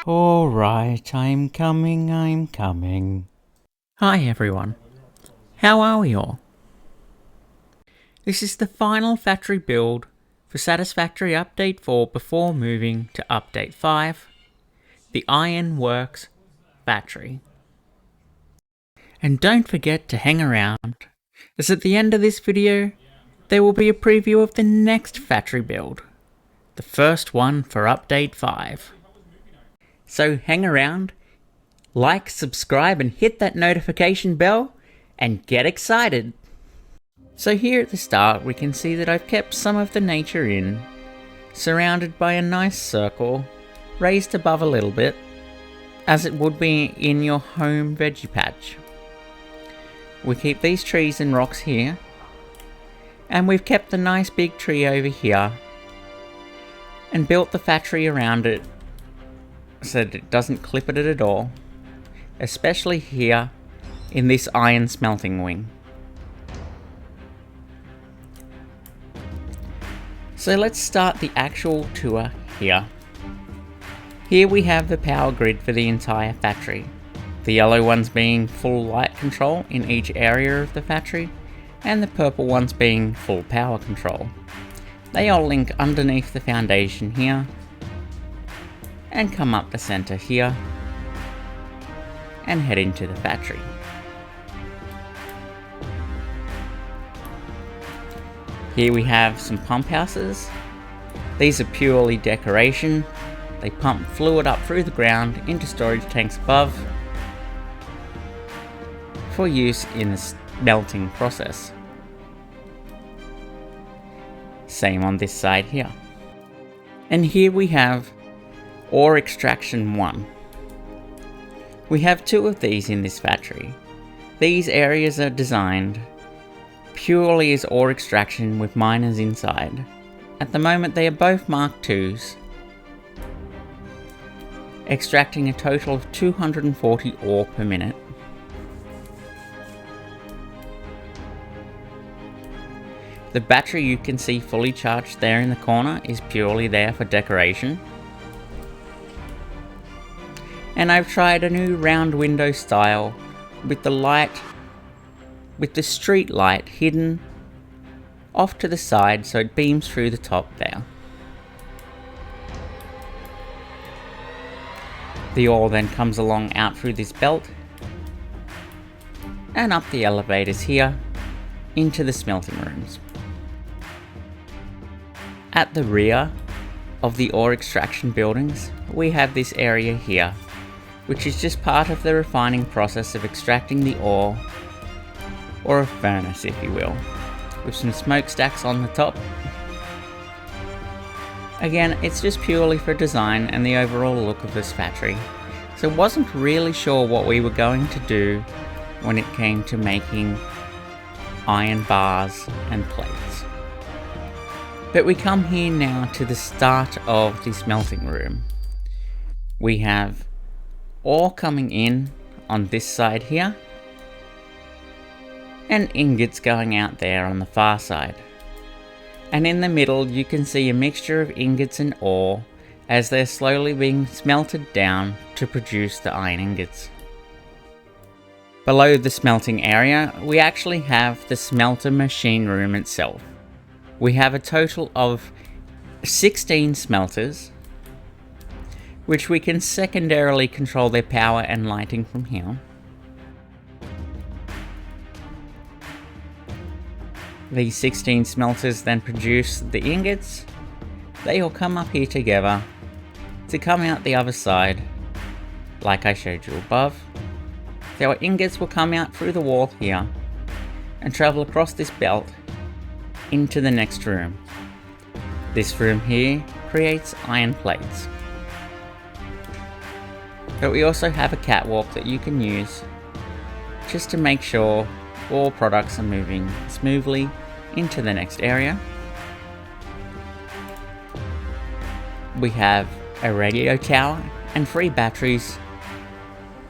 Alright, I'm coming. Hi everyone, how are we all? This is the final factory build for Satisfactory Update 4 before moving to Update 5, the Iron Works factory. And don't forget to hang around, as at the end of this video, there will be a preview of the next factory build, the first one for Update 5. So hang around, like, subscribe and hit that notification bell, and get excited! So here at the start we can see that I've kept some of the nature in, surrounded by a nice circle, raised above a little bit, as it would be in your home veggie patch. We keep these trees and rocks here, and we've kept the nice big tree over here, and built the factory around it so that it doesn't clip it at all, especially here in this iron smelting wing. So let's start the actual tour here. Here we have the power grid for the entire factory, the yellow ones being full light control in each area of the factory, and the purple ones being full power control. They all link underneath the foundation here, and come up the center here, and head into the factory. Here we have some pump houses. These are purely decoration. They pump fluid up through the ground into storage tanks above for use in the smelting process. Same on this side here. And here we have Ore Extraction 1. We have two of these in this factory. These areas are designed purely as ore extraction with miners inside. At the moment they are both Mark IIs, extracting a total of 240 ore per minute. The battery you can see fully charged there in the corner is purely there for decoration. And I've tried a new round window style with the street light hidden off to the side so it beams through the top there. The ore then comes along out through this belt and up the elevators here into the smelting rooms. At the rear of the ore extraction buildings we have this area here, which is just part of the refining process of extracting the ore, or a furnace if you will, with some smokestacks on the top. Again, it's just purely for design and the overall look of this factory, so wasn't really sure what we were going to do when it came to making iron bars and plates. But we come here now to the start of the smelting room. We have ore coming in on this side here, and ingots going out there on the far side. And in the middle you can see a mixture of ingots and ore as they're slowly being smelted down to produce the iron ingots. Below the smelting area we actually have the smelter machine room itself. We have a total of 16 smelters, which we can secondarily control their power and lighting from here. These 16 smelters then produce the ingots. They all come up here together to come out the other side, like I showed you above. So our ingots will come out through the wall here and travel across this belt into the next room. This room here creates iron plates. But we also have a catwalk that you can use just to make sure all products are moving smoothly into the next area. We have a radio tower and 3 batteries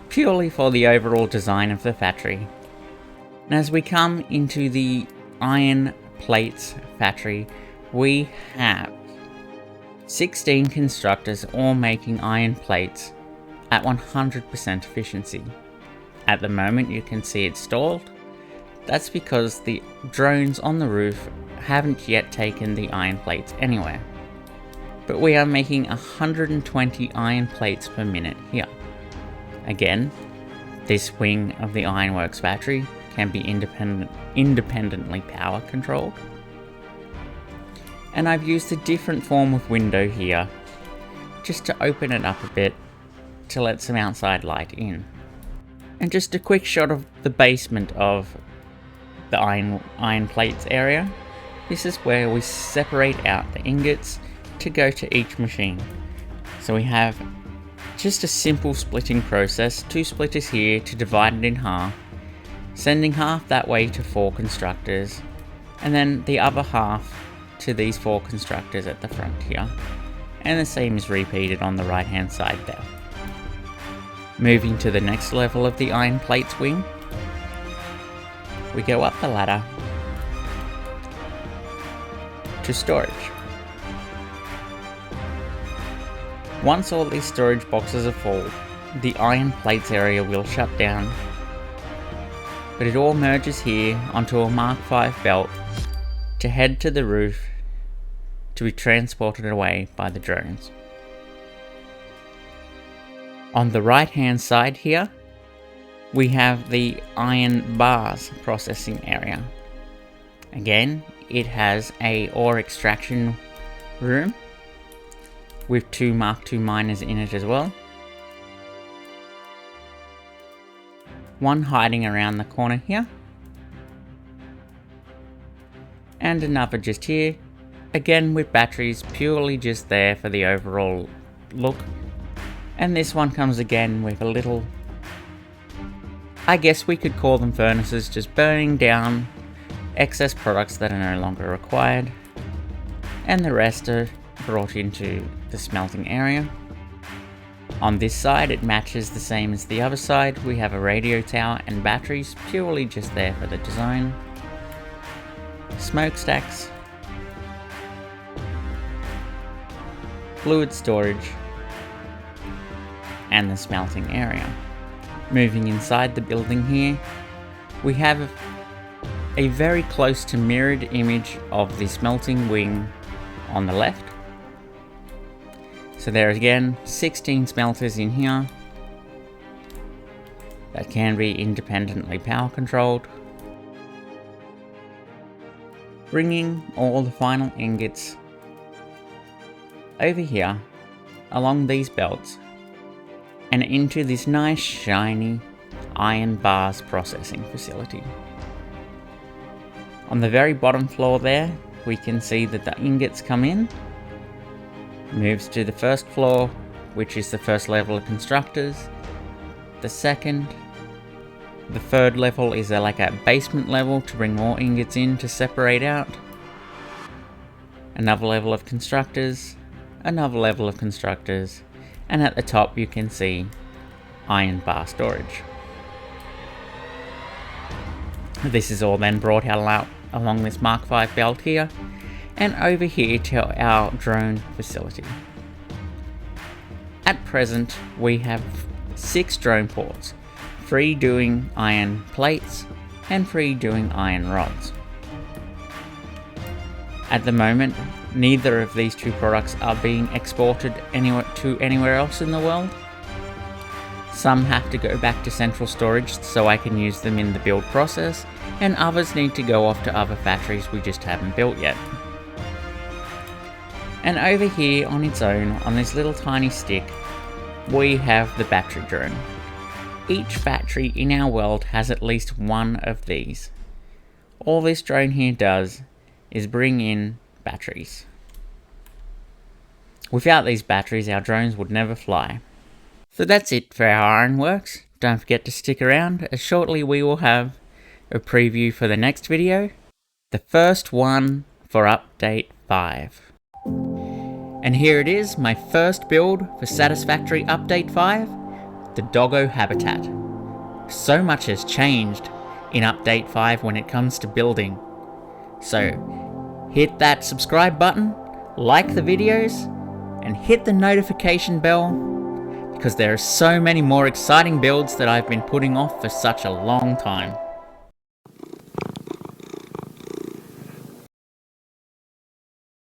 purely for the overall design of the factory. And as we come into the iron plates factory, we have 16 constructors all making iron plates at 100% efficiency. At the moment you can see it's stalled. That's because the drones on the roof haven't yet taken the iron plates anywhere. But we are making 120 iron plates per minute here. Again, this wing of the ironworks factory can be independently power controlled. And I've used a different form of window here just to open it up a bit to let some outside light in. And just a quick shot of the basement of the iron plates area. This is where we separate out the ingots to go to each machine. So we have just a simple splitting process, 2 splitters here to divide it in half, sending half that way to 4 constructors, and then the other half to these 4 constructors at the front here. And the same is repeated on the right hand side there. Moving to the next level of the iron plates wing, we go up the ladder to storage. Once all these storage boxes are full, the iron plates area will shut down, but it all merges here onto a Mark V belt to head to the roof to be transported away by the drones. On the right hand side here, we have the iron bars processing area. Again, it has a ore extraction room with 2 Mark II miners in it as well. One hiding around the corner here, and another just here, again with batteries purely just there for the overall look. And this one comes again with a little, I guess we could call them furnaces, just burning down excess products that are no longer required, and the rest are brought into the smelting area. On this side it matches the same as the other side. We have a radio tower and batteries purely just there for the design, smokestacks, fluid storage, and the smelting area. Moving inside the building here, we have a very close to mirrored image of the smelting wing on the left. So there again, 16 smelters in here that can be independently power controlled, bringing all the final ingots over here along these belts and into this nice shiny iron bars processing facility. On the very bottom floor there, we can see that the ingots come in, moves to the first floor, which is the first level of constructors, the second, the third level is like a basement level to bring more ingots in to separate out, another level of constructors, another level of constructors, and at the top you can see iron bar storage. This is all then brought out along this Mark V belt here and over here to our drone facility. At present we have 6 drone ports, 3 doing iron plates and 3 doing iron rods. At the moment, neither of these 2 products are being exported anywhere else in the world. Some have to go back to central storage so I can use them in the build process, and others need to go off to other factories we just haven't built yet. And over here on its own, on this little tiny stick, we have the battery drone. Each factory in our world has at least one of these. All this drone here does is bring in batteries. Without these batteries, our drones would never fly. So that's it for our ironworks. Don't forget to stick around, as shortly we will have a preview for the next video, the first one for update 5. And here it is, my first build for Satisfactory update 5, the doggo habitat. So much has changed in update 5 when it comes to building. So hit that subscribe button, like the videos, and hit the notification bell because there are so many more exciting builds that I've been putting off for such a long time.